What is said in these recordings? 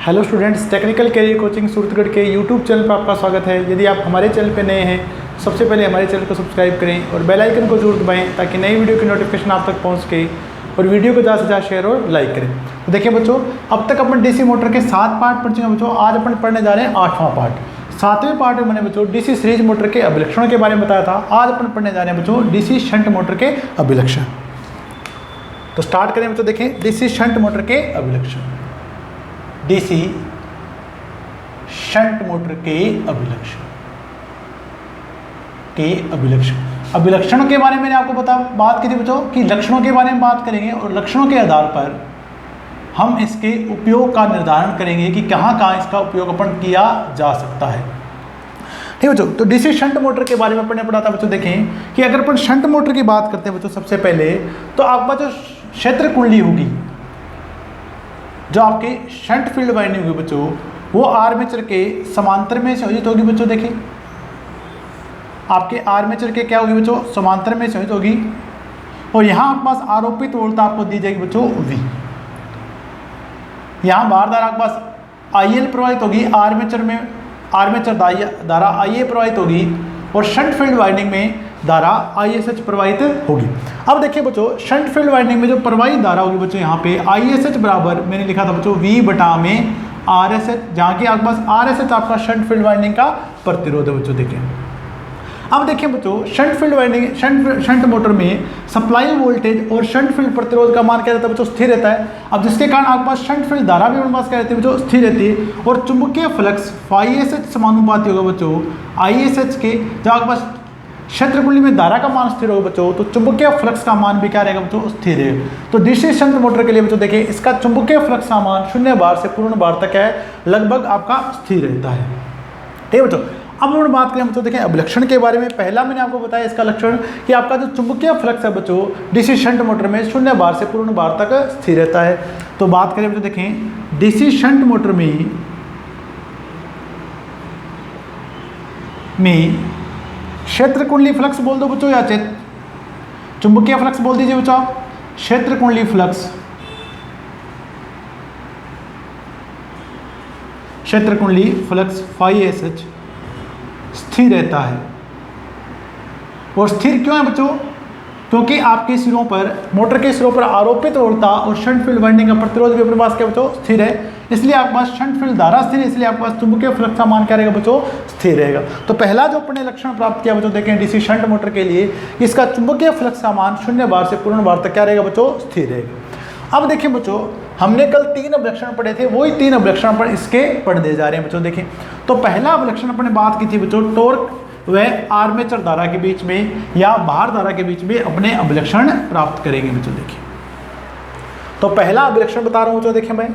Hello students, technical career coaching Suratgarh के YouTube channel पर आपका स्वागत है। यदि आप हमारे चैनल पर नए हैं, सबसे पहले हमारे चैनल को सब्सक्राइब करें और बेल आइकन को जरूर दबाएं ताकि नई वीडियो की नोटिफिकेशन आप तक पहुंच सके और वीडियो को ज़्यादा से ज़्यादा शेयर और लाइक करें। तो देखिए बच्चों, अब तक अपन डीसी मोटर के 7 पार्ट पढ़ चुके हैं बच्चों। आज अपन पढ़ने जा रहे हैं 8वां पार्ट। 7वें पार्ट में मैंने बच्चों डीसी सीरीज मोटर के अभिलक्षणों के बारे में बताया था। आज अपन पढ़ने जा रहे हैं बच्चों डीसी शंट मोटर के अभिलक्षण। तो स्टार्ट करें बच्चों। देखें डीसी शंट मोटर के अभिलक्षण। डीसी शंट मोटर के अभिलक्षण अभिलक्षणों के बारे में मैंने आपको बात की थी बच्चों कि लक्षणों के बारे में बात करेंगे और लक्षणों के आधार पर हम इसके उपयोग का निर्धारण करेंगे कि कहाँ कहाँ इसका उपयोग अपन किया जा सकता है। ठीक है बच्चों। तो डीसी शंट मोटर के बारे में अपन ने पढ़ा था बच्चों। देखें कि अगर अपन शंट मोटर की बात करते हैं बच्चों, सबसे पहले तो आपका जो क्षेत्र कुंडली होगी, जो आपके शंट फील्ड वाइंडिंग होगी बच्चों, वो आर्मेचर के समांतर में संयोजित होगी बच्चों। देखिए आपके आर्मेचर के क्या होगी बच्चों, समांतर में संयोजित होगी। और यहाँ आपके पास आरोपित वोल्टता आपको दी जाएगी बच्चों V। यहाँ बाहर धारा आपके पास IL प्रवाहित होगी, आर्मेचर में आर्मेचर धारा IA प्रवाहित होगी और शंट फील्ड वाइंडिंग में धारा ISH प्रवाहित होगी। अब देखिए बच्चों, शंट फील्ड वाइंडिंग में जो प्रवाहित धारा होगी बच्चों, यहाँ पे ISH बराबर मैंने लिखा था बच्चों V/में RSH, जहाँ की आपके पास RSH आपका शंट फील्ड वाइंडिंग का प्रतिरोध है बच्चों। देखिए अब देखिए बच्चों, shunt field winding shunt motor में सप्लाई वोल्टेज और शंट फील्ड प्रतिरोध का मान क्या रहता है बच्चों, स्थिर रहता है। अब जिसके कारण आपके पास शंट फील्ड धारा भी हमारे पास क्या रहती है बच्चों, स्थिर रहती है। और चुंबकीय फ्लक्स ϕSH समानुपाती होगा बच्चों ISH के। जब आपके पास क्षेत्र कुंडली में धारा का मान स्थिर होगा बच्चों, तो चुंबकीय फ्लक्स का मान भी क्या रहेगा बच्चों, स्थिर है। तो डीसी शंट मोटर के लिए बच्चों देखिए, इसका चुंबकीय फ्लक्स का मान 0 बार से पूर्ण बार तक है, लगभग आपका स्थिर रहता है। ठीक है बच्चों। अब हम बात करें बच्चों, देखें अभिलक्षण के बारे में। पहला मैंने आपको बताया इसका लक्षण कि आपका जो चुंबकीय फ्लक्स है बच्चों डीसी शंट मोटर में 0 बार से पूर्ण बार तक स्थिर रहता है। तो बात करें बच्चों, देखें डीसी शंट मोटर में क्षेत्र कुंडली फ्लक्स बोल दो बच्चों, या चुंबकीय फ्लक्स बोल दीजिए बच्चों आप। क्षेत्र कुंडली फ्लक्स, क्षेत्र कुंडली फ्लक्स ϕSH स्थिर रहता है। और स्थिर क्यों है बच्चों, क्योंकि आपके सिरों पर, मोटर के सिरों पर आरोपित वोल्टता और शंट फील्ड वाइंडिंग का प्रतिरोध भी अपने पास क्या बच्चों, स्थिर है। इसलिए आपके पास शंट फील्ड धारा स्थिर है, इसलिए आपके पास चुंबकीय फ्लक्स का मान क्या रहेगा बच्चों, स्थिर रहेगा। तो पहला जो अपने लक्षण प्राप्त किया बच्चों, देखें डीसी शंट मोटर के लिए इसका चुंबकीय फ्लक्स का मान 0 बार से पूर्ण बार तक क्या रहेगा बच्चों, स्थिर रहेगा। अब देखिए बच्चों, हमने कल 3 अभिलक्षण पढ़े थे, वही 3 अभिलक्षण पर इसके पढ़ने जा रहे हैं बच्चों। देखिए तो पहला अभिलक्षण अपने बात की थी बच्चों, टॉर्क व आर्मेचर धारा के बीच में या बाहर धारा के बीच में अपने अभिलक्षण प्राप्त करेंगे बच्चों। देखिए तो पहला अभिलक्षण बता रहा हूं बच्चों। देखिए मैं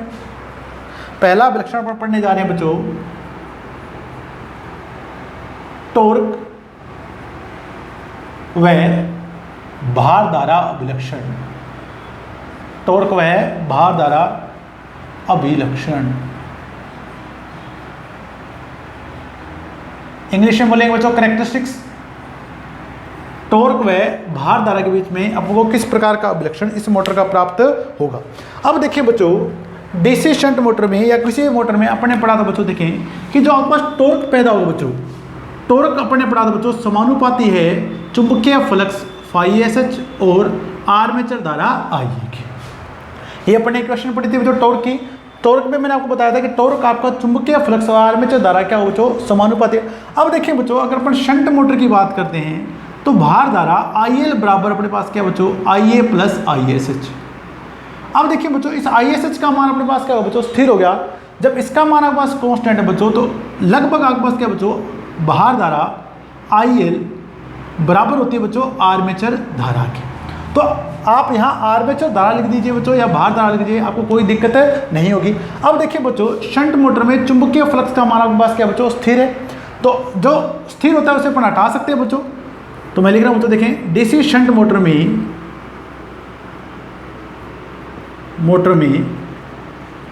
पहला अभिलक्षण पर पढ़ने जा रहे हैं बच्चों, टॉर्क व भार धारा अभिलक्षण। टॉर्क व भार धारा अभिलक्षण, इंग्लिश में बोलेंगे बच्चों कैरेक्टरिस्टिक्स। टॉर्क व भार धारा के बीच में आपको किस प्रकार का अभिलक्षण इस मोटर का प्राप्त होगा। अब देखिए बच्चों, डीसी शंट मोटर में या किसी भी मोटर में अपने पढ़ा था बच्चों, देखें कि जो आपके पास टॉर्क पैदा होगा बच्चों, टॉर्क अपने पढ़ा था बच्चों समानुपाती है चुंबकीय फ्लक्स ϕSH और आर्मेचर धारा IA की। ये अपने क्वेश्चन पढ़ी थी बच्चों टॉर्क की। टॉर्क में मैंने आपको बताया था कि टॉर्क आपका चुंबकीय फ्लक्स और आर्मेचर धारा क्या हो बच्चों, समानुपाती है। अब देखिए बच्चों, अगर अपन शंट मोटर की बात करते हैं तो भार धारा IL बराबर अपने पास क्या बच्चों, IA + ISH। अब देखिए बच्चों, इस ISH का मान अपने पास क्या हो बच्चों, स्थिर हो गया। जब इसका मान आपके पास कांस्टेंट है बच्चों, तो लगभग आपके पास क्या बच्चों, भार धारा IL बराबर होती है बच्चों आर्मेचर धारा की। तो आप यहाँ आर्मेचर धारा लिख दीजिए बच्चों या भार धारा लिख दीजिए, आपको कोई दिक्कत नहीं होगी। अब देखिए बच्चों, शंट मोटर में चुंबकीय फ्लक्स का मान आपके पास क्या बच्चों, स्थिर है। तो जो स्थिर होता है उसे अपन हटा सकते हैं बच्चों। तो मैं लिख रहा हूँ बच्चों, देखें डीसी शंट मोटर में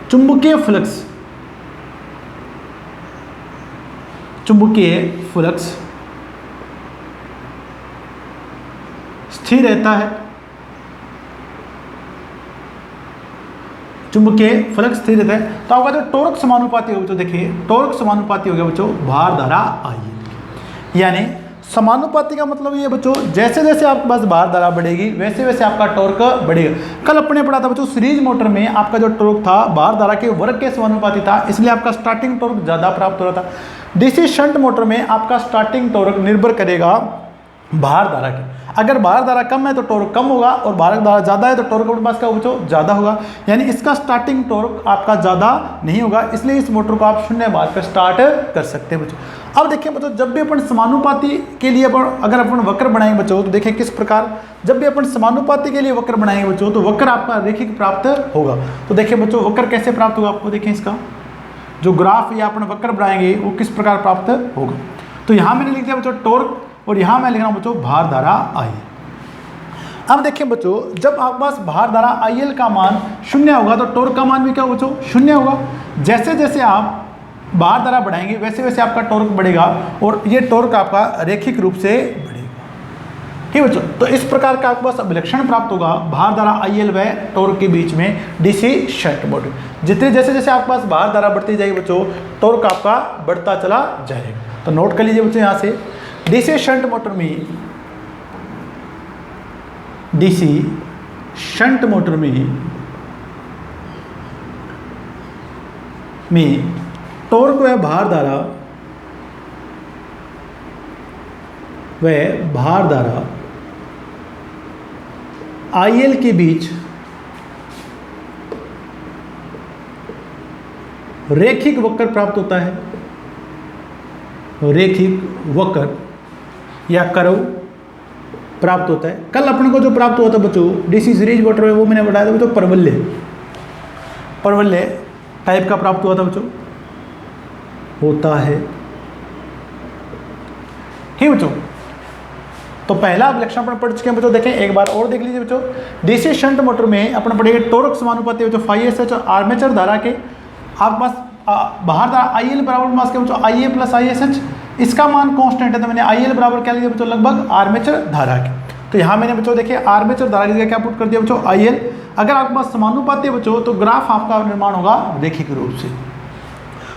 चुंबकीय फ्लक्स स्थिर रहता है। चुंबकीय फ्लक्स स्थिर रहता है, तो आपका जो टॉर्क समानुपाती होगा, तो देखिए टॉर्क समानुपाती हो गया बच्चों भार द्वारा आई, यानी समानुपाती का मतलब ये बच्चों जैसे जैसे आपके पास भार धारा बढ़ेगी वैसे वैसे आपका टॉर्क बढ़ेगा। कल अपने पढ़ा था बच्चों सीरीज मोटर में आपका जो टॉर्क था भार धारा के वर्ग के समानुपाती था, इसलिए आपका स्टार्टिंग टॉर्क ज़्यादा प्राप्त हो रहा था। डीसी शंट मोटर में आपका स्टार्टिंग टॉर्क निर्भर करेगा भार धारा के। अगर भार धारा कम है तो टॉर्क कम होगा और भार धारा ज़्यादा है तो टॉर्क अपने पास क्या बच्चों ज़्यादा होगा, यानी इसका स्टार्टिंग टॉर्क आपका ज़्यादा नहीं होगा, इसलिए इस मोटर को आप शून्य भार पर स्टार्ट कर सकते हैं बच्चों। अब देखिए बच्चों जब भी अपन समानुपाती के लिए अगर अपन वक्र बनाएंगे बच्चों तो देखिए किस प्रकार, जब भी अपन समानुपाती के लिए वक्र बनाएंगे बच्चों तो वक्र आपका रेखिक प्राप्त होगा। तो देखिए बच्चों वक्र कैसे प्राप्त होगा, आपको देखिए इसका जो ग्राफ या अपन वक्र बनाएंगे वो किस प्रकार प्राप्त होगा। तो यहाँ मैंने लिख दिया बच्चों टॉर्क और यहाँ मैं लिख रहा हूँ बच्चों भार धारा आई। अब देखिए बच्चों जब आपके पास भार धारा IL का मान शून्य होगा तो टॉर्क का मान भी क्या बच्चों शून्य होगा। जैसे जैसे आप भार धारा बढ़ाएंगे वैसे वैसे आपका टॉर्क बढ़ेगा और ये टॉर्क आपका रेखिक रूप से बढ़ेगा। ठीक बच्चों, तो इस प्रकार का आपके पास अभिलक्षण प्राप्त होगा भार धारा IL व टॉर्क के बीच में डीसी शंट मोटर। जितने जैसे जैसे आपके पास भार धारा बढ़ती जाएगी बच्चों टॉर्क आपका बढ़ता चला जाएगा। तो नोट कर लीजिए बच्चों यहाँ से डीसी शंट मोटर में, डीसी शंट मोटर में टॉर्क व भार धारा IL के बीच रेखिक वक्र प्राप्त होता है, रेखिक वक्र या कर्व प्राप्त होता है। कल अपन को जो प्राप्त हुआ था बच्चों डीसी सीरीज मोटर में वो मैंने बताया था बच्चों परवलय टाइप का प्राप्त हुआ था बच्चों, होता है। ठीक बच्चों, तो पहला अभिलक्षण अपन पढ़ चुके हैं बच्चों, देखें एक बार और देख लीजिए बच्चों। डीसी शंट मोटर में अपन पढ़ेंगे टॉर्क समानुपाती बच्चों ϕSH और आर्मेचर धारा के आपके पास बाहर धारा IL बराबर मास के बच्चों IA प्लस ISH, इसका मान कांस्टेंट है तो मैंने IL बराबर क्या लिया बच्चों लगभग आर्मेचर धारा के। तो यहाँ मैंने बच्चों देखिए आर्मेचर धारा की जगह क्या पुट कर दिया बच्चों IL। अगर आपके पास समानुपाती बच्चों तो ग्राफ आपका निर्माण होगा रेखिक रूप से।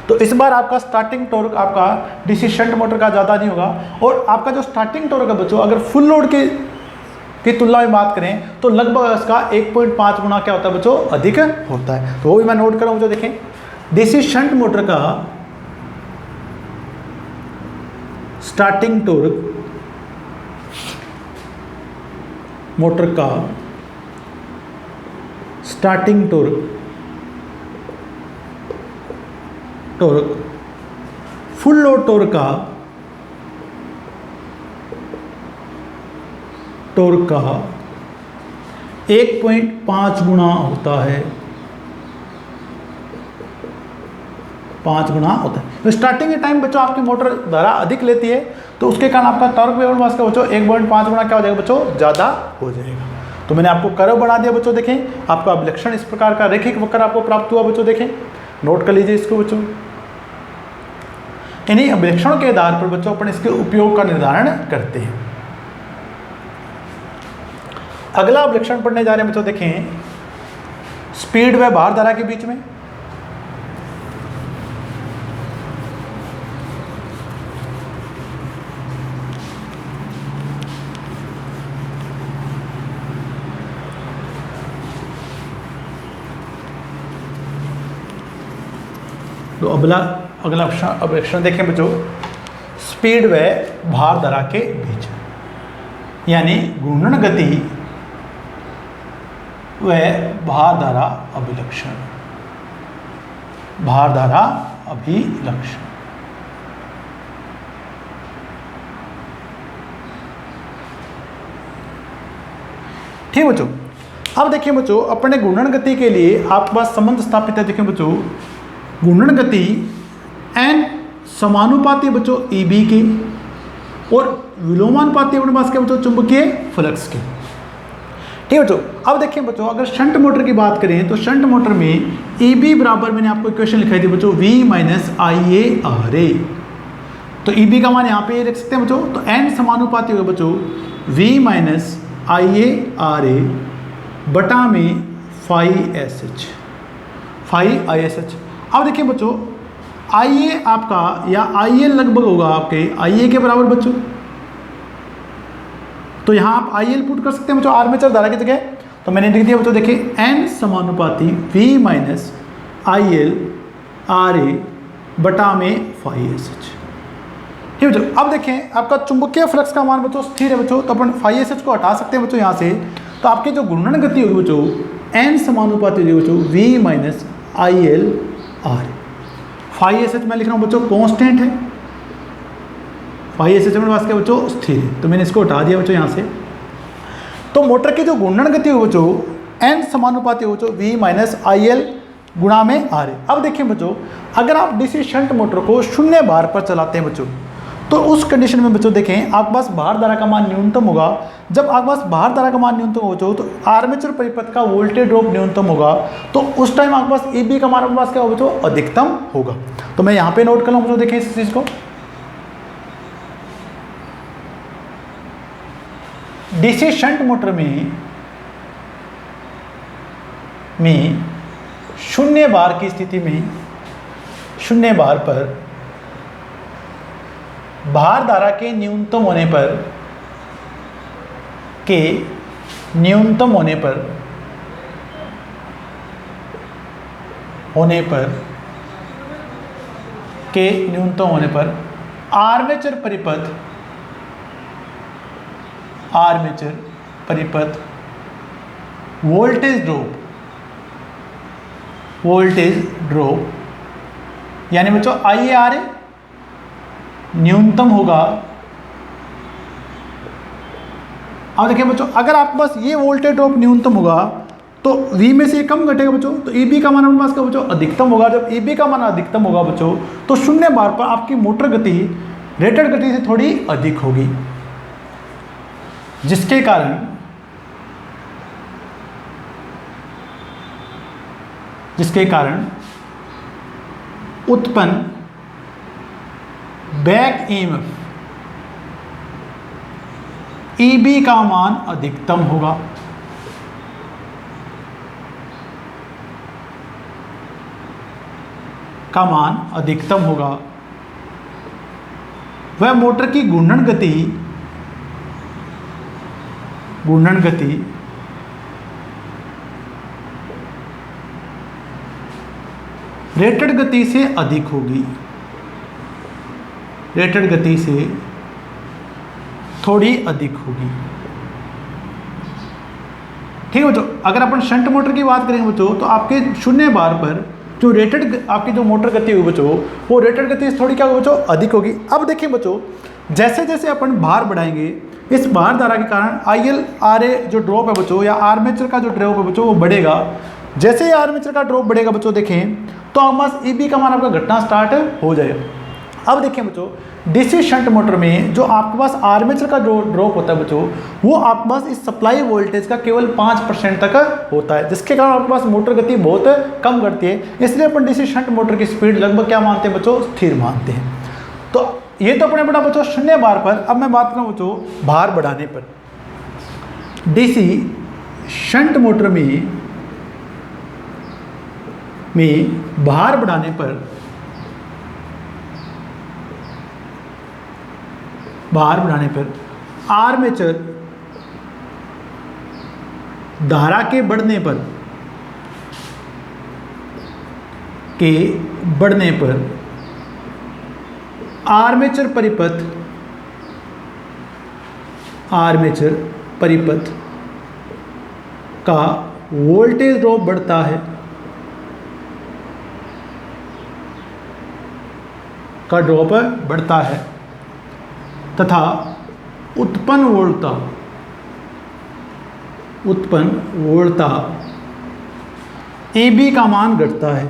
तो इस बार आपका स्टार्टिंग टॉर्क आपका डीसी शंट मोटर का ज़्यादा नहीं होगा और आपका जो स्टार्टिंग टॉर्क है बच्चों अगर फुल लोड की तुलना में बात करें तो लगभग इसका 1.5 गुना क्या होता है बच्चों अधिक होता है। तो वो भी मैं नोट कर रहा हूँ बच्चों, देखें डीसी शंट मोटर का स्टार्टिंग टॉर्क, मोटर का starting torque full load torque का 1.5 गुना होता है, 5 गुना होता है। तो स्टार्टिंग के टाइम बच्चों आपकी मोटर धारा अधिक लेती है तो उसके कारण आपका टॉर्क वेव मास का बच्चों 1.5 गुना क्या हो जाएगा बच्चों ज़्यादा हो जाएगा। तो मैंने आपको कर्व बना दिया बच्चों, देखें आपका अभिलक्षण इस प्रकार का रेखिक वक्र आपको प्राप्त हुआ बच्चों, देखें नोट कर लीजिए इसको बच्चों। इन्हीं अभिलक्षणों के आधार पर बच्चों अपन इसके उपयोग का निर्धारण करते हैं। अगला अभिलक्षण पढ़ने जा रहे हैं बच्चों, देखें स्पीड व भार धारा के बीच में। तो अगला अभिलक्षण देखें बच्चों स्पीड व भार धारा के बीच, यानी घूर्णन गति व भार धारा अभिलक्षण, भार धारा अभिलक्षण। ठीक बच्चों, अब देखिए बच्चों अपने घूर्णन गति के लिए आपके पास संबंध स्थापित है। देखिए बच्चों घूर्णन गति n समानुपाती बच्चों EB के और विलोमानुपाती अपने पास क्या बच्चों चुंबकीय फ्लक्स के। ठीक है बच्चों, अब देखिए बच्चों अगर शंट मोटर की बात करें तो शंट मोटर में EB बराबर मैंने आपको इक्वेशन लिखाई थी बच्चों V माइनस IARA। तो EB का मान यहाँ पे लिख सकते हैं बच्चों, तो n समानुपाती होगा बच्चों V माइनस IARA बटा में ϕSH। 5 ISH। अब देखिए बच्चों IA आपका या IL लगभग होगा आपके IA के बराबर बच्चों, तो यहाँ आप IL पुट कर सकते हैं बच्चों आर्मेचर धारा की जगह। तो मैंने लिख दिया बच्चों, देखिए N समानुपाती V माइनस IL RA बटा में 5SH। ठीक है बच्चों, अब देखें आपका चुंबकीय फ्लक्स का मान बच्चों स्थिर है बच्चों, तो अपन 5SH को हटा सकते हैं बच्चों यहाँ से। तो आपकी जो घूर्णन गति होगी बच्चों N समानुपाती होगी बच्चों V minus IL RA। 5SH मैं लिख रहा हूँ बच्चों कांस्टेंट है, 5SH मेरे पास क्या बच्चों स्थिर है, तो मैंने इसको हटा दिया बच्चों यहाँ से। तो मोटर की जो घूर्णन गति होगी बच्चों N समानुपाती होगी बच्चों V माइनस IL गुणा में RA। अब देखिए बच्चों अगर आप डीसी शंट मोटर को शून्य भार पर चलाते हैं बच्चों, तो उस कंडीशन में बच्चों देखें आपके पास भार धारा का मान न्यूनतम होगा। जब आपके पास भार धारा का मान न्यूनतम हो बच्चों, तो आर्मेचर परिपथ का वोल्टेज ड्रॉप न्यूनतम होगा, तो उस टाइम आपके पास EB का मान आपके पास क्या होगा बच्चों अधिकतम होगा। तो मैं यहाँ पे नोट कर लूँ बच्चों, देखें इस चीज़ को, डीसी शंट मोटर में शून्य भार की स्थिति में शून्य भार पर भार धारा के न्यूनतम होने पर आर्मेचर परिपथ वोल्टेज ड्रॉप यानी बच्चों IARA न्यूनतम होगा। अब देखिए बच्चों अगर आपके पास ये वोल्टेज ड्रॉप न्यूनतम होगा तो V में से कम घटेगा बच्चों, तो EB का मान आपके पास क्या बच्चों अधिकतम होगा। जब EB का मान अधिकतम होगा बच्चों, तो शून्य भार पर आपकी मोटर गति रेटेड गति से थोड़ी अधिक होगी, जिसके कारण उत्पन्न बैक EMF EB का मान अधिकतम होगा। वह मोटर की घूर्णन गति रेटेड गति से अधिक होगी, रेटेड गति से थोड़ी अधिक होगी। ठीक है बच्चों, अगर अपन शंट मोटर की बात करेंगे बच्चों, तो आपके शून्य भार पर जो रेटेड आपकी जो मोटर गति होगी बच्चों, वो रेटेड गति से थोड़ी क्या होगी बच्चों अधिक होगी। अब देखिए बच्चों जैसे जैसे अपन भार बढ़ाएंगे, इस भार धारा के कारण ILRA जो ड्रॉप है बच्चों, या आर्मेचर का जो ड्रॉप है बच्चों वो बढ़ेगा। जैसे ही आर्मेचर का ड्रॉप बढ़ेगा बच्चों देखें, तो हमारे पास EB का मान आपका घटना स्टार्ट हो जाएगा। अब देखिए बच्चों डीसी शंट मोटर में जो आपके पास आर्मेचर का जो ड्रॉप होता है बच्चों, वो आपके पास इस सप्लाई वोल्टेज का केवल 5% तक होता है, जिसके कारण आपके पास मोटर गति बहुत कम करती है। इसलिए अपन डीसी शंट मोटर की स्पीड लगभग क्या मानते हैं बच्चों स्थिर मानते हैं। तो ये तो अपने बड़ा बच्चों शून्य भार पर। अब मैं बात करूँ बच्चों भार बढ़ाने पर। डीसी शंट मोटर में भार बढ़ाने पर आर्मेचर धारा के बढ़ने पर आर्मेचर परिपथ का वोल्टेज ड्रॉप बढ़ता है तथा उत्पन्न वोल्टता AB का मान घटता है,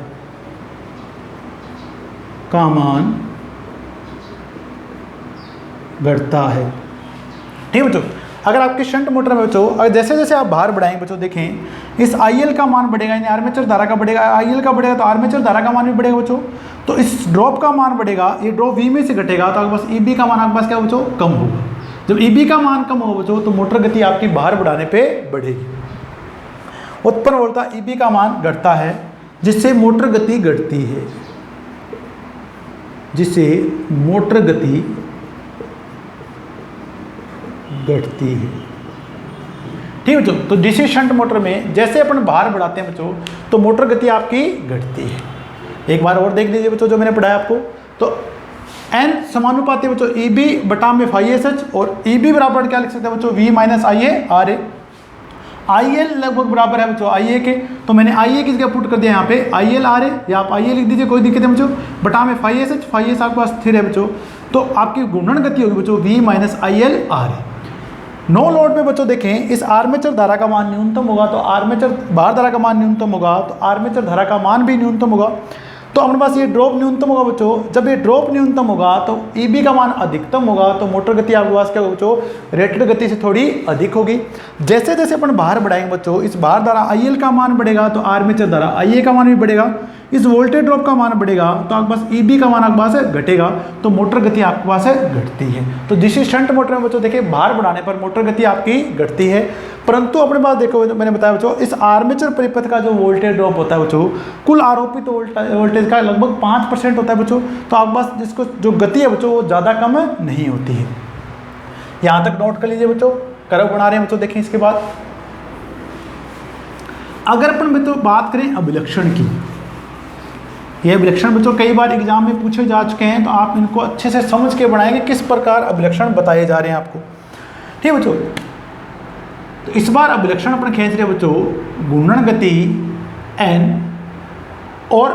ठीक है बच्चों। अगर आपके शंट मोटर में बच्चों अगर जैसे जैसे आप भार बढ़ाएंगे बच्चों देखें, इस IL का मान बढ़ेगा यानी आर्मेचर धारा का बढ़ेगा, IL का बढ़ेगा तो आर्मेचर धारा का मान भी बढ़ेगा बच्चों। तो इस ड्रॉप का मान बढ़ेगा, ये ड्रॉप V में से घटेगा, तो आपके पास EB का मान आपके पास क्या बच्चों कम होगा। जब EB का मान कम होगा बच्चों, तो मोटर गति आपकी भार बढ़ाने पे बढ़ेगी। उत्पन्न वोल्टता EB का मान घटता है जिससे मोटर गति घटती है, जिससे मोटर गति घटती है। ठीक है बच्चों, तो डीसी शंट मोटर में जैसे अपन भार बढ़ाते हैं बच्चों तो मोटर गति आपकी घटती है। एक बार और देख लीजिए बच्चों जो मैंने पढ़ाया आपको, तो एन समानुपाती बच्चों ई बी बटा में फाई एस एच, और ई बी बराबर क्या लिख सकते हैं बच्चों V minus I A R A. I L लगभग बराबर है बच्चों आई ए के, तो मैंने आई ए की जगह पुट कर दिया यहाँ पे आई एल आर ए, या आप आई ए लिख दीजिए कोई दिक्कत है बच्चों, बटा में phi S H, phi S आपके पास स्थिर है बच्चों, तो आपकी घूर्णन गति होगी बच्चों V minus I L R A. No load में बच्चों देखें इस आर्मेचर धारा का मान न्यूनतम होगा, तो आर्मेचर भार धारा का मान न्यूनतम होगा, तो आर्मेचर धारा का मान भी न्यूनतम होगा। तो अपने पास ये ड्रॉप न्यूनतम होगा बच्चों, जब ये ड्रॉप न्यूनतम होगा तो ईबी का मान अधिकतम होगा, तो मोटर गति आपके पास क्या होगा बच्चों रेटेड गति से थोड़ी अधिक होगी। जैसे जैसे अपन भार बढ़ाएंगे बच्चों, इस भार धारा आईएल का मान बढ़ेगा तो आर्मेचर धारा आईए का मान भी बढ़ेगा, इस वोल्टेज ड्रॉप का मान बढ़ेगा तो आपके पास ईबी का मान आपके पास घटेगा, तो मोटर गति आपके पास घटती है। तो डीसी शंट मोटर में बच्चों देखिए भार बढ़ाने पर मोटर गति आपकी घटती है, परंतु अपने पास देखो मैंने बताया बच्चों इस आर्मेचर परिपथ का जो वोल्टेज ड्रॉप होता है बच्चों कुल आरोपित वोल्टेज का लगभग 5% होता है बच्चों, तो आपके पास जिसको जो गति है बच्चों वो ज़्यादा कम नहीं होती है। यहाँ तक नोट कर लीजिए बच्चों, कर्व बना रहे हैं बच्चों। देखें इसके बाद अगर अपन बच्चों बात करें अभिलक्षण की, ये अभिलक्षण बच्चों कई बार एग्जाम में पूछे जा चुके हैं, तो आप इनको अच्छे से समझ के बनाएंगे किस प्रकार अभिलक्षण बताए जा रहे हैं आपको। ठीक है बच्चों, तो इस बार अभिलक्षण अपन खींच रहे हैं बच्चों घूर्णन गति एन और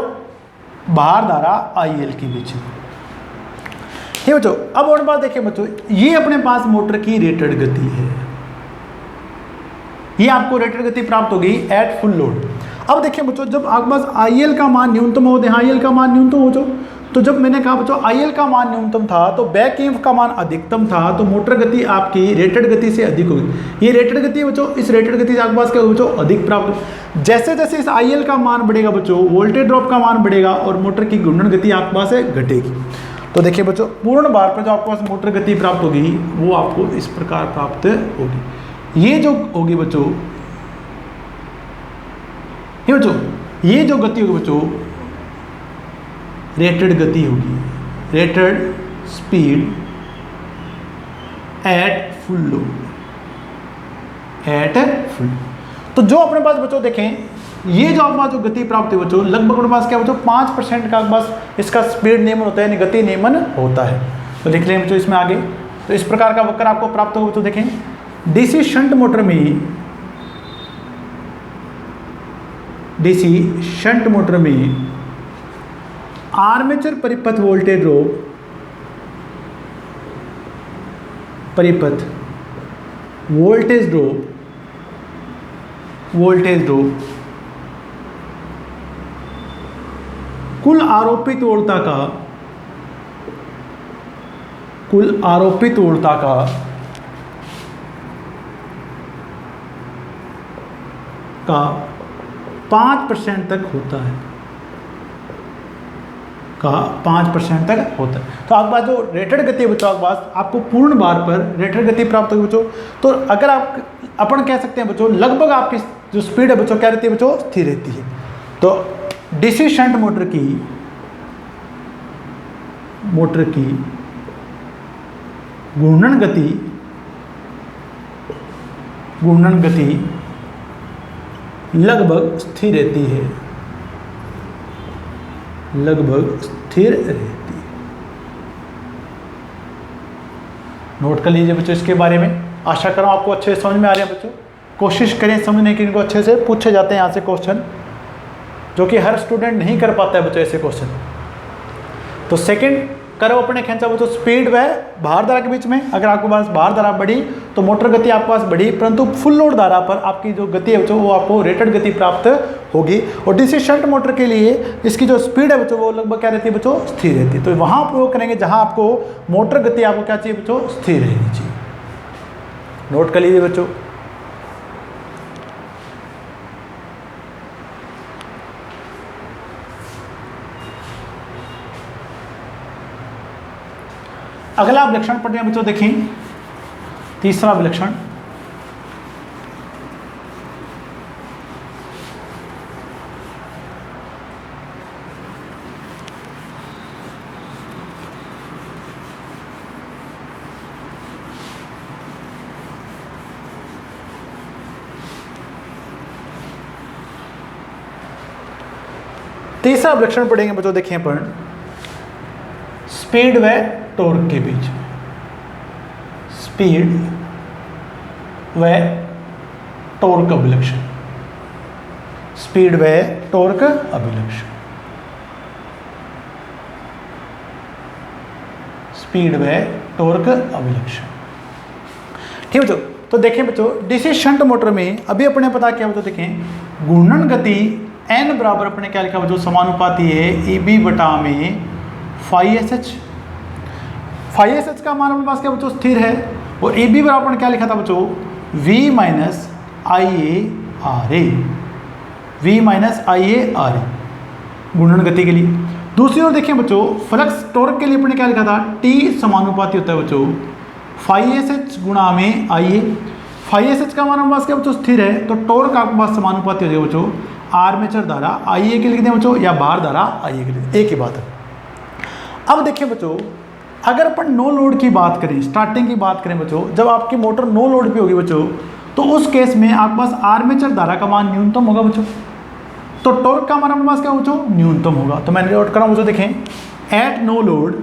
भार धारा आई एल के बीच। ठीक है बच्चों, अब और बात देखिए बच्चों, ये अपने पास मोटर की रेटेड गति है, ये आपको रेटेड गति प्राप्त होगी एट फुल लोड। अब देखिए बच्चों जब आपके पास आईएल का मान न्यूनतम हो, यहाँ आईएल का मान न्यूनतम हो जो, तो जब मैंने कहा बच्चों आईएल का मान न्यूनतम था तो बैक ईएमएफ का मान अधिकतम था, तो मोटर गति आपकी रेटेड गति से अधिक होगी। ये रेटेड गति है बच्चों, इस रेटेड गति से आपके पास क्या होगा बच्चों अधिक प्राप्त। जैसे जैसे इस आईएल का मान बढ़ेगा बच्चों वोल्टेज ड्रॉप का मान बढ़ेगा और मोटर की घूर्णन गति आपके पास घटेगी। तो देखिए बच्चों पूर्ण भार पर जो आपके पास मोटर गति प्राप्त होगी वो आपको इस प्रकार प्राप्त होगी। ये जो होगी बच्चों, ये बच्चों ये जो गति होगी बच्चों रेटेड गति होगी, rated speed at full load, at full. तो जो अपने पास बच्चों देखें ये जो अपने पास जो गति प्राप्त है बच्चों लगभग अपने पास क्या बच्चों 5% का बस इसका स्पीड नियमन होता है, यानी गति नियमन होता है। तो लिख लें बच्चों इसमें आगे, तो इस प्रकार का वक्र आपको प्राप्त होगा। तो देखें डीसी शंट मोटर में, डीसी शंट मोटर में आर्मेचर परिपथ वोल्टेज ड्रॉप, परिपथ वोल्टेज ड्रॉप, वोल्टेज ड्रॉप कुल आरोपित वोल्टता का, कुल आरोपित वोल्टता का 5% तक होता है, का 5% तक होता है। तो आपके पास जो रेटेड गति है बच्चों आपके पास आपको पूर्ण भार पर रेटेड गति प्राप्त होगी बच्चों। तो अगर आप अपन कह सकते हैं बच्चों लगभग आपकी जो स्पीड है बच्चों क्या रहती है बच्चों स्थिर रहती है। तो डीसी शंट मोटर की, मोटर की घूर्णन गति, घूर्णन गति लगभग स्थिर रहती है, लगभग स्थिर रहती है। नोट कर लीजिए बच्चों इसके बारे में। आशा करूं आपको अच्छे से समझ में आ रहे हैं बच्चों। कोशिश करें समझने की, इनको अच्छे से पूछे जाते हैं यहाँ से क्वेश्चन, जो कि हर स्टूडेंट नहीं कर पाता है बच्चों ऐसे क्वेश्चन। तो सेकंड करो अपने खींचा बच्चों स्पीड व भार धारा के बीच में। अगर आपके पास भार धारा बढ़ी तो मोटर गति आपके पास बढ़ी, परंतु फुल लोड धारा पर आपकी जो गति है बच्चों वो आपको रेटेड गति प्राप्त होगी। और डीसी शंट मोटर के लिए इसकी जो स्पीड है बच्चों वो लगभग क्या रहती है बच्चों स्थिर रहती है। तो वहाँ प्रयोग करेंगे जहाँ आपको मोटर गति आपको क्या चाहिए बच्चों स्थिर रहनी चाहिए। नोट कर लीजिए बच्चों। अगला विलक्षण पढ़ते हैं बच्चों, देखें तीसरा विलक्षण। तीसरा अभिलक्षण पढ़ेंगे बच्चों, देखें अपन स्पीड व टॉर्क के बीच में, स्पीड व टॉर्क अभिलक्षण, स्पीड व टॉर्क अभिलक्षण, स्पीड व टॉर्क अभिलक्षण। ठीक है बच्चों, तो देखें बच्चों डीसी शंट मोटर में अभी अपने पता क्या बच्चों, देखें घूर्णन गति n बराबर अपने क्या लिखा बच्चों, समानुपाती है EB बटा में phi S H. Phi S H का मान अपने पास क्या बच्चों, स्थिर है, और EB बराबर अपने क्या लिखा था बच्चों, V minus IA V minus IA घूर्णन गति के लिए। दूसरी ओर देखिए बच्चों फ्लक्स टॉर्क के लिए अपने क्या लिखा था, T समानुपाती होता है बच्चों फाई एस एच गुणा में IA। फाई एस एच का मान हमारे पास क्या बच्चों, स्थिर है, तो टॉर्क आपके पास समानुपाती हो जाएगा बच्चों आर्मेचर धारा IA के लिख दें बच्चों, या बाहर धारा IA के लिए, एक ही बात है। अब देखिए बच्चों अगर अपन नो लोड की बात करें, स्टार्टिंग की बात करें बच्चों, जब आपकी मोटर नो लोड पे होगी बच्चों, तो उस केस में आपके पास आर्मेचर धारा का मान न्यूनतम होगा बच्चों, तो टॉर्क का मान हमारे पास क्या बच्चों, न्यूनतम होगा। तो मैंने नोट करा बच्चों, देखें एट नो लोड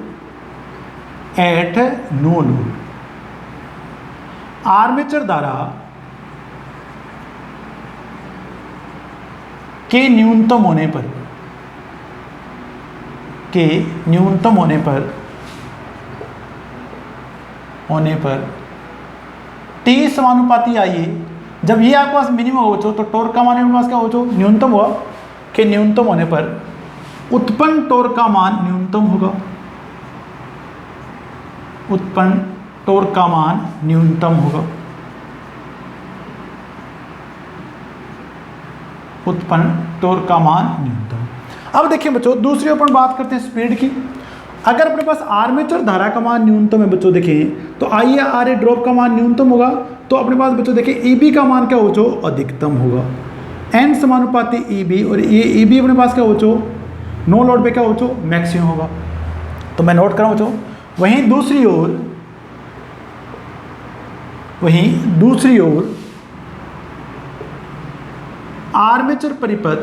आर्मेचर धारा के न्यूनतम होने पर T समानुपाती IA, जब ये आपके पास मिनिमम हो बच्चों, तो टॉर्क का मान आपके पास क्या हो बच्चों, न्यूनतम हुआ, कि न्यूनतम होने पर उत्पन्न टॉर्क का मान न्यूनतम होगा, उत्पन्न टॉर्क का मान न्यूनतम होगा, उत्पन्न टॉर्क का मान न्यूनतम। अब देखिए बच्चों दूसरी अपन बात करते हैं स्पीड की। अगर अपने पास आर्मेचर धारा का मान न्यूनतम है बच्चों, देखें तो IA ड्रॉप का मान न्यूनतम होगा, तो अपने पास बच्चों देखें EB का मान क्या हो बच्चों, अधिकतम होगा। N समानुपाती EB, और ये EB अपने पास क्या हो बच्चों, नो लोड पे क्या हो बच्चों, मैक्सिमम होगा। तो मैं नोट कराऊँ बच्चों, वहीं दूसरी ओर आर्मेचर परिपथ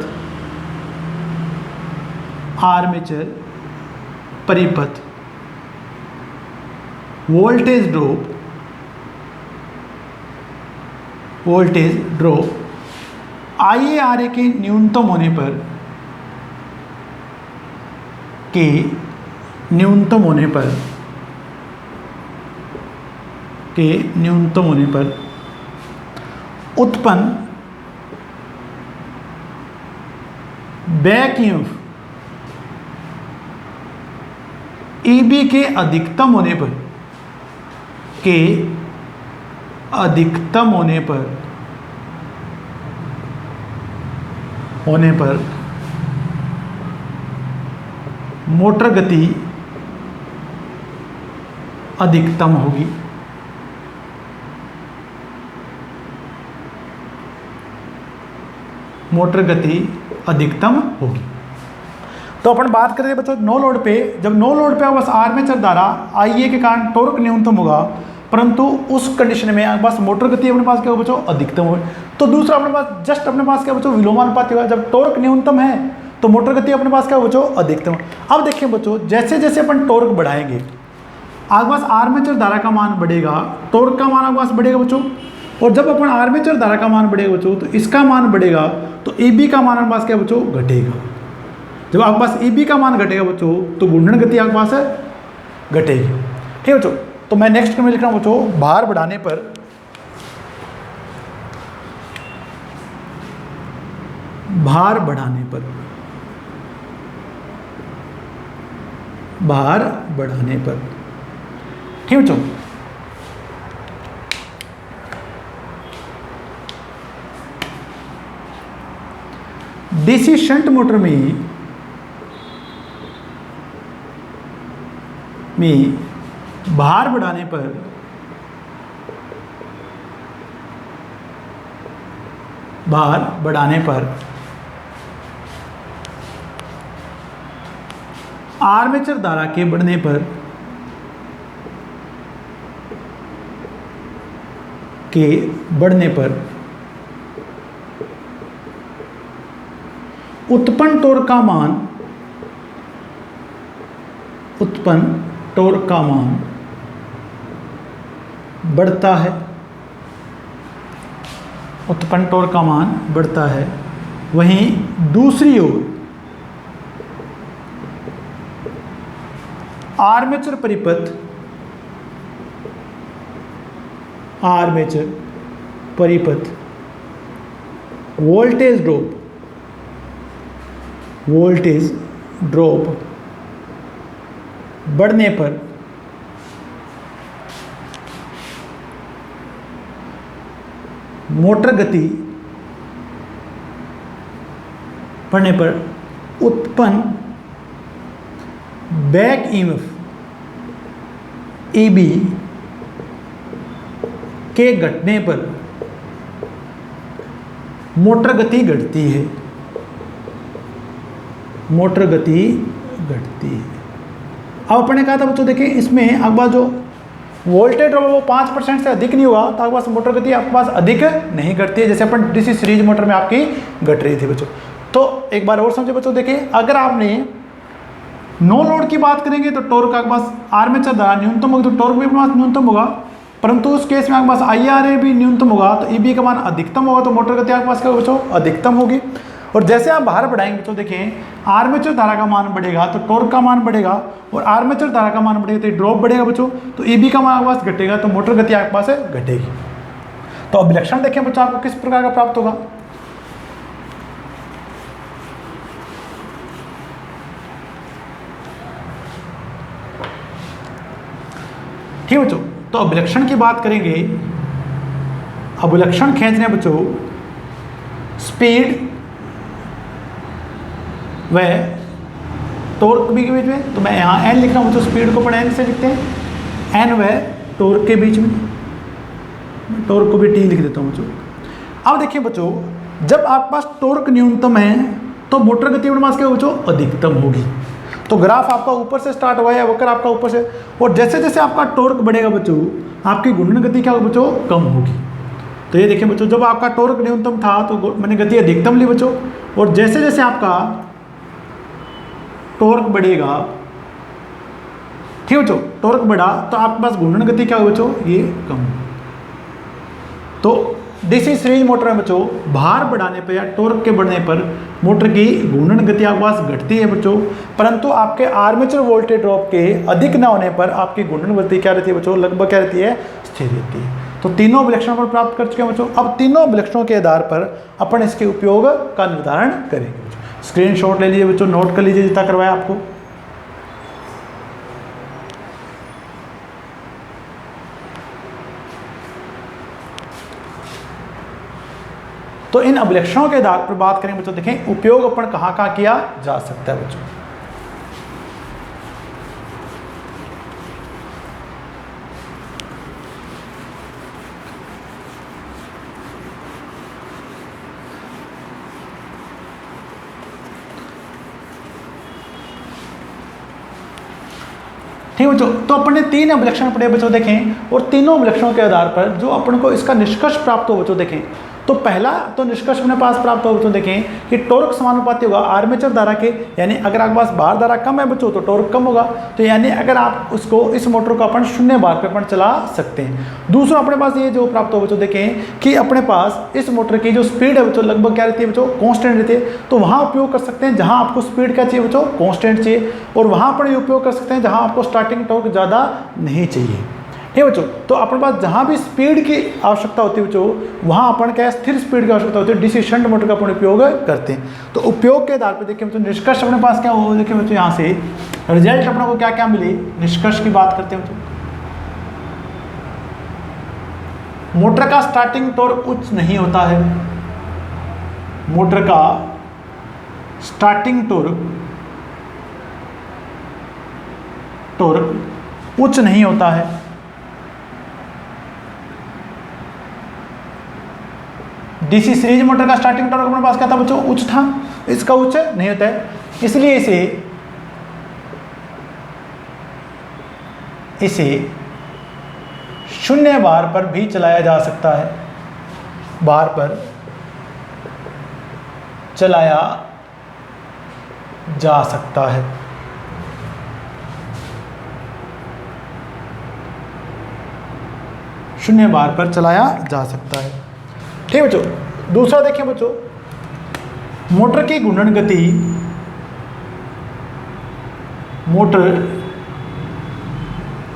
वोल्टेज ड्रॉप IA के न्यूनतम होने पर उत्पन्न बैक EMF EB के अधिकतम होने पर मोटर गति अधिकतम होगी। मोटर गति अधिकतम होगी। तो अपन बात करें बच्चों नो लोड पे, जब नो लोड पे बस आर्मेचर धारा IA के कारण टॉर्क न्यूनतम होगा, परंतु उस कंडीशन में बस मोटर गति अपने पास क्या होगा बच्चों, अधिकतम हो। तो दूसरा अपने पास जस्ट अपने पास क्या बच्चों, विलोमानुपाती होगा। जब टॉर्क न्यूनतम है तो मोटर गति अपने पास क्या हो बच्चों, अधिकतम। अब देखिए बच्चों जैसे जैसे अपन टॉर्क बढ़ाएंगे, आपके पास आर्मेचर धारा का मान बढ़ेगा, टॉर्क का मान आपके पास बढ़ेगा बच्चों, और जब अपन आर्मेचर धारा का मान बढ़ेगा बच्चों तो इसका मान बढ़ेगा, तो EB का मान आपके पास क्या बच्चों, घटेगा। जब आपके पास EB का मान घटेगा बच्चों तो घूर्णन गति आपके पास घटेगी। ठीक है बच्चों, तो मैं नेक्स्ट में लिख रहा हूँ बच्चों, भार बढ़ाने पर ठीक है बच्चों। डीसी शंट मोटर में भार बढ़ाने पर आर्मेचर धारा के बढ़ने पर उत्पन्न टॉर्क का मान उत्पन्न टॉर्क का मान बढ़ता है, उत्पन्न टॉर्क का मान बढ़ता है। वहीं दूसरी ओर आर्मेचर परिपथ वोल्टेज ड्रॉप बढ़ने पर मोटर गति बढ़ने पर उत्पन्न बैक ईएमएफ EB के घटने पर मोटर गति घटती है, अब अपने कहा था बच्चों देखिए इसमें आपके पास जो वोल्टेज ड्रॉप वो 5% से अधिक नहीं हुआ तो आपके पास मोटर गति आपके पास अधिक नहीं घटती है, जैसे अपन डीसी सीरीज मोटर में आपकी घट रही थी बच्चों। तो एक बार और समझे बच्चों, देखिए अगर आपने नो लोड की बात करेंगे तो टॉर्क आपके पास आर्मेचर द्वारा न्यूनतम होगी तो टॉर्क भी अपने पास न्यूनतम होगा, परंतु उस केस में आपके पास IRA भी न्यूनतम होगा तो EB का मान अधिकतम होगा तो मोटर गति आपके पास क्या बच्चों अधिकतम होगी। और जैसे आप बाहर बढ़ाएंगे बच्चों देखिए आर्मेचर धारा का मान बढ़ेगा तो टॉर्क का मान बढ़ेगा और आर्मेचर धारा का मान बढ़ेगा तो ड्रॉप बढ़ेगा बच्चों, तो EB का मान आपके पास घटेगा तो मोटर गति आपके पास घटेगी। तो अभिलक्षण देखें बच्चों आपको किस प्रकार का प्राप्त होगा। ठीक बच्चों, तो अभिलक्षण की बात करेंगे। अभिलक्षण खींचने बच्चों स्पीड व टॉर्क के बीच में, तो मैं यहाँ n लिख रहा हूँ बच्चों, स्पीड को अपन n से लिखते हैं, n व टॉर्क के बीच में, टॉर्क को भी t लिख देता हूँ बच्चों। अब देखिए बच्चों जब आपके पास टॉर्क न्यूनतम है तो मोटर गति अपने पास क्या बच्चों अधिकतम होगी। तो ग्राफ आपका ऊपर से स्टार्ट हुआ है, वक्र आपका ऊपर से, और जैसे जैसे आपका टॉर्क बढ़ेगा बच्चों आपकी घूर्णन गति क्या बच्चों कम होगी। तो ये देखिए बच्चों जब आपका टॉर्क न्यूनतम था तो मैंने गति अधिकतम ली बच्चों, और जैसे जैसे आपका टॉर्क बढ़ेगा, ठीक है बच्चों, टॉर्क बढ़ा तो आपके पास घूर्णन गति क्या हो बच्चों ये कम। तो डीसी सीरीज मोटर में बच्चों भार बढ़ाने पर या टॉर्क के बढ़ने पर मोटर की घूर्णन गति आपके पास घटती है बच्चों, परंतु आपके आर्मेचर वोल्टेज ड्रॉप के अधिक न होने पर आपकी घूर्णन गति क्या रहती है बच्चों लगभग क्या रहती है स्थिर रहती है। तो तीनों अभिलक्षणों पर प्राप्त कर चुके हैं बच्चों। अब तीनों अभिलक्षणों के आधार पर अपन इसके उपयोग का निर्धारण करेंगे। स्क्रीनशॉट ले लीजिए बच्चों, नोट कर लीजिए जितना करवाया आपको। तो इन अभिलक्षणों के आधार पर बात करें बच्चों, देखें उपयोग अपन कहाँ कहाँ किया जा सकता है बच्चों। ठीक बच्चों, तो अपन ने तीन अभिलक्षण पढ़े बच्चों देखें, और तीनों अभिलक्षणों के आधार पर जो अपन को इसका निष्कर्ष प्राप्त हो बच्चों देखें। तो पहला तो निष्कर्ष अपने पास प्राप्त हो बच्चों देखें कि टॉर्क समानुपाती होगा आर्मेचर धारा के, यानी अगर आपके पास भार धारा कम है बच्चों तो टॉर्क कम होगा। तो यानी अगर आप उसको इस मोटर को अपन शून्य भार पे अपन चला सकते हैं। दूसरा अपने पास ये जो प्राप्त हो बच्चों देखें कि अपने पास इस मोटर की जो स्पीड है बच्चों लगभग क्या रहती है बच्चों कांस्टेंट रहती है। तो वहाँ उपयोग कर सकते हैं जहाँ आपको स्पीड क्या चाहिए बच्चों कांस्टेंट चाहिए, और वहाँ पर उपयोग कर सकते हैं जहाँ आपको स्टार्टिंग टॉर्क ज़्यादा नहीं चाहिए। ठीक है बच्चों, तो अपने पास जहाँ भी स्पीड की आवश्यकता होती है बच्चों वहाँ अपन क्या स्थिर स्पीड की आवश्यकता होती है, डीसी शंट मोटर का अपन उपयोग करते हैं। तो उपयोग के आधार पर देखिए बच्चों निष्कर्ष अपने पास क्या हो, देखिए बच्चों यहाँ से रिजल्ट अपने को क्या क्या मिले, निष्कर्ष की बात करते हैं बच्चों। मोटर का स्टार्टिंग टॉर्क उच्च नहीं होता है, मोटर का स्टार्टिंग टॉर्क उच्च नहीं होता है। डीसी सीरीज मोटर का स्टार्टिंग टॉर्क अपने पास क्या था बच्चों उच्च था, इसका उच्च नहीं होता है, इसलिए इसे शून्य बार पर भी चलाया जा सकता है, बार पर चलाया जा सकता है। शून्य बार पर चलाया जा सकता है। ठीक है बच्चों, दूसरा देखिए बच्चों, मोटर की घूर्णन गति, मोटर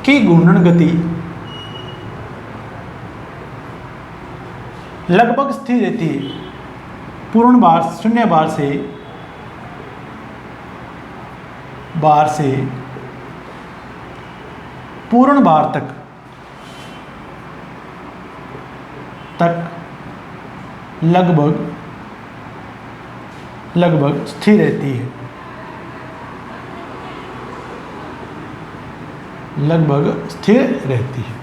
की घूर्णन गति लगभग स्थिर रहती है पूर्ण बार, शून्य बार से पूर्ण बार तक लगभग स्थिर रहती है, लगभग स्थिर रहती है।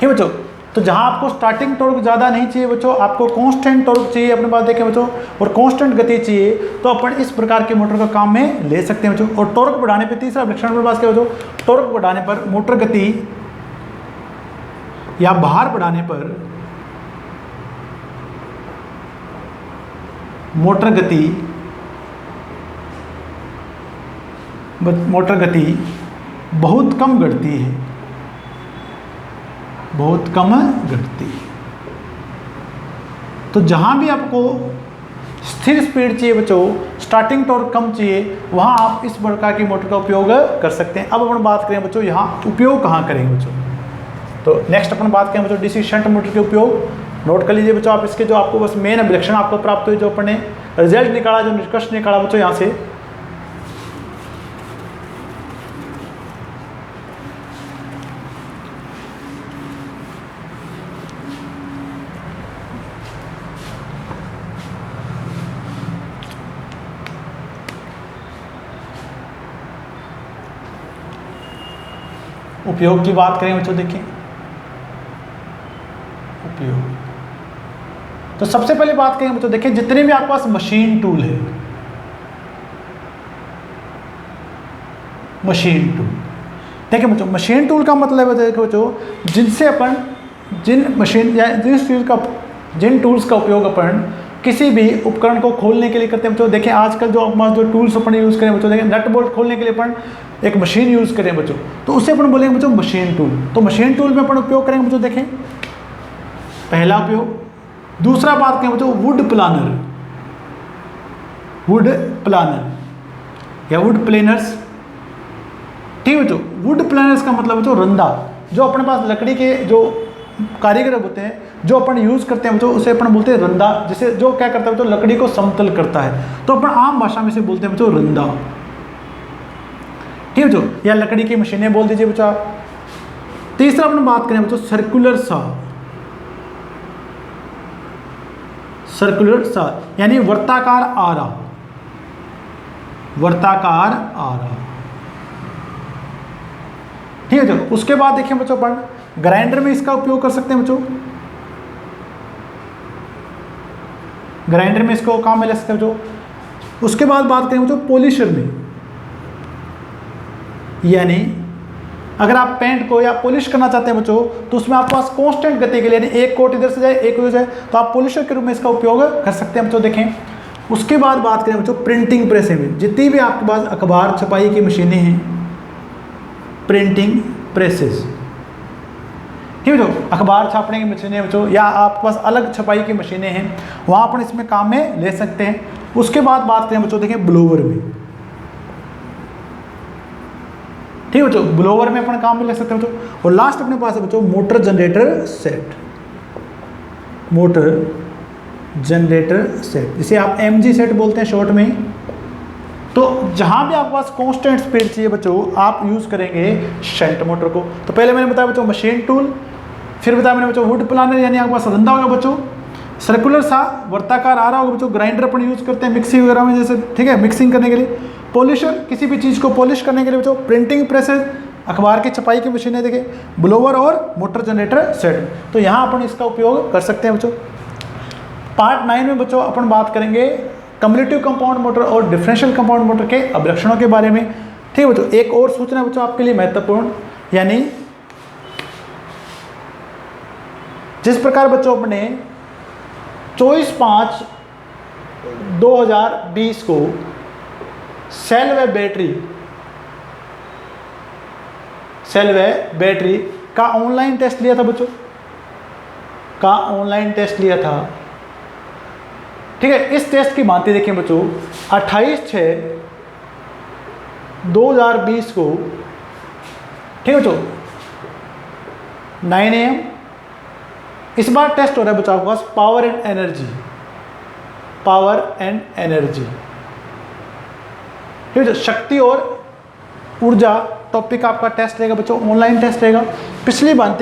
ठीक बच्चों, तो जहां आपको स्टार्टिंग टॉर्क ज़्यादा नहीं चाहिए बच्चों, आपको कांस्टेंट टॉर्क चाहिए अपने पास, देखें बच्चों, और कांस्टेंट गति चाहिए, तो अपन इस प्रकार के मोटर का काम में ले सकते हैं बच्चों। और टॉर्क बढ़ाने पे तीसरा लक्षण अपने पास क्या बच्चों, टॉर्क बढ़ाने पर मोटर गति या भार बढ़ाने पर मोटर गति बहुत कम घटती है, बहुत कम घटती है। तो जहां भी आपको स्थिर स्पीड चाहिए बच्चों, स्टार्टिंग टॉर्क कम चाहिए, वहां आप इस प्रकार की मोटर का उपयोग कर सकते हैं। अब अपन बात करें बच्चों, यहाँ उपयोग कहाँ करेंगे बच्चों, तो नेक्स्ट अपन बात करें बच्चों डीसी शंट मोटर के उपयोग। नोट कर लीजिए बच्चों आप, इसके जो आपको बस मेन अभिलक्षण आपको प्राप्त हुए, जो अपन ने रिजल्ट निकाला, जो निष्कर्ष निकाला बच्चों यहाँ से, उपयोग की बात करें बच्चों, देखिए उपयोग, तो सबसे पहले बात करें बच्चों, देखिए जितने भी आपके पास मशीन टूल है, मशीन टूल, देखिए बच्चों मशीन टूल का मतलब है देखो बच्चों, जिनसे अपन जिन टूल्स का उपयोग अपन किसी भी उपकरण को खोलने के लिए करते हैं बच्चों। देखिए आजकल जो टूल्स अपन यूज़ करें बच्चों, देखिए नट बोल्ट खोलने के लिए अपन एक मशीन यूज़ करें बच्चों, तो उससे अपन बोलेंगे बच्चों मशीन टूल। तो मशीन टूल में अपन उपयोग करेंगे बच्चों, देखें पहला उपयोग। दूसरा बात करें बच्चों वुड प्लानर या वुड प्लेनर्स। ठीक है बच्चों, वुड प्लानर्स का मतलब बच्चों रंदा, जो अपने पास लकड़ी के जो कारीगर होते हैं, जो अपन यूज़ करते हैं बच्चों, उसे अपन बोलते हैं रंदा, जिसे जो क्या करता है बच्चों, लकड़ी को समतल करता है, तो अपन आम भाषा में से बोलते हैं बच्चों रंदा। ठीक है बच्चों, या लकड़ी की मशीनें बोल दीजिए बच्चों आप। तीसरा अपन बात करें बच्चों सर्कुलर सा, यानी वर्ताकार आरा, ठीक है बच्चों। उसके बाद देखिए बच्चों अपन ग्राइंडर में इसका उपयोग कर सकते हैं बच्चों, ग्राइंडर में इसको काम में ले सकते हैं बच्चों। उसके बाद बात करें बच्चों पॉलिशर में, यानी अगर आप पेंट को या पॉलिश करना चाहते हैं बच्चों, तो उसमें आपके पास कांस्टेंट गति के लिए, यानी एक कोट इधर से जाए एक उधर जाए, तो आप पॉलिशर के रूप में इसका उपयोग कर सकते हैं बच्चों, देखें। उसके बाद बात करें बच्चों प्रिंटिंग प्रेस में, जितनी भी आपके पास अखबार छपाई की मशीनें हैं, प्रिंटिंग प्रेसेस, ठीक है बच्चों, अखबार छापने की मशीनें बच्चों, या आपके पास अलग छपाई की मशीनें हैं, वहाँ अपन इसमें काम में ले सकते हैं। उसके बाद बात करें बच्चों, देखिए ब्लोवर में, ठीक है बच्चों, ब्लोवर में अपन काम में ले सकते हैं बच्चों। और लास्ट अपने पास है बच्चों मोटर जनरेटर सेट, जिसे आप MG सेट बोलते हैं शॉर्ट में। तो जहां भी आपके पास कांस्टेंट स्पीड चाहिए बच्चों, आप यूज करेंगे शंट मोटर को। तो पहले मैंने बताया बच्चों मशीन टूल, फिर बताया मैंने बच्चों वुड प्लानर, यानी आपके पास रंदा होगा बच्चों, सर्कुलर सा वर्ताकार आ रहा होगा बच्चों, ग्राइंडर अपन यूज करते हैं मिक्सी वगैरह में जैसे, ठीक है, मिक्सिंग करने के लिए। पॉलिशर, किसी भी चीज़ को पॉलिश करने के लिए बच्चों। प्रिंटिंग प्रेसेस, अखबार की छपाई की मशीनें, देखिए ब्लोवर और मोटर जनरेटर सेट। तो यहाँ अपन इसका उपयोग कर सकते हैं बच्चों। पार्ट 9 में बच्चों अपन बात करेंगे कम्युलेटिव कंपाउंड मोटर और डिफरेंशियल कंपाउंड मोटर के अभिलक्षणों के बारे में। ठीक है बच्चों, एक और सूचना बच्चों आपके लिए महत्वपूर्ण, यानी जिस प्रकार बच्चों अपने 24/5/2020 को सेल व बैटरी का ऑनलाइन टेस्ट लिया था बच्चों, का ऑनलाइन टेस्ट लिया था। ठीक है, इस टेस्ट की भांति देखें बच्चों 28/6/2020 को, ठीक है बच्चों, 9 AM इस बार टेस्ट हो रहा है बच्चों आपके पास power and energy, power and energy, ठीक है, शक्ति और ऊर्जा टॉपिक आपका टेस्ट रहेगा बच्चों, ऑनलाइन टेस्ट रहेगा। पिछली बार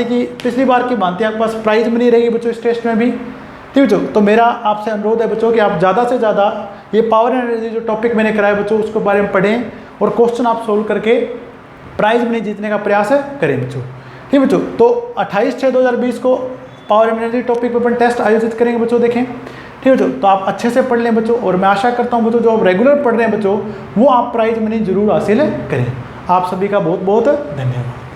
की भांति आपके पास प्राइज मनी रहेगी बच्चों इस टेस्ट में भी, ठीक है बच्चों। तो मेरा आपसे अनुरोध है बच्चों कि आप ज़्यादा से ज़्यादा ये पावर एंड एनर्जी जो टॉपिक मैंने कराया बच्चों उसके बारे में पढ़ें और क्वेश्चन आप सोल्व करके प्राइज मनी जीतने का प्रयास करें बच्चों, ठीक है बच्चों। तो 28/6/2020 को पावर एंड एनर्जी टॉपिक पर अपन टेस्ट आयोजित करेंगे बच्चों, देखें, ठीक है बच्चों। तो आप अच्छे से पढ़ लें बच्चों, और मैं आशा करता हूं बच्चों जो आप रेगुलर पढ़ रहे हैं बच्चों वो आप प्राइज मनी जरूर हासिल करें। आप सभी का बहुत बहुत धन्यवाद।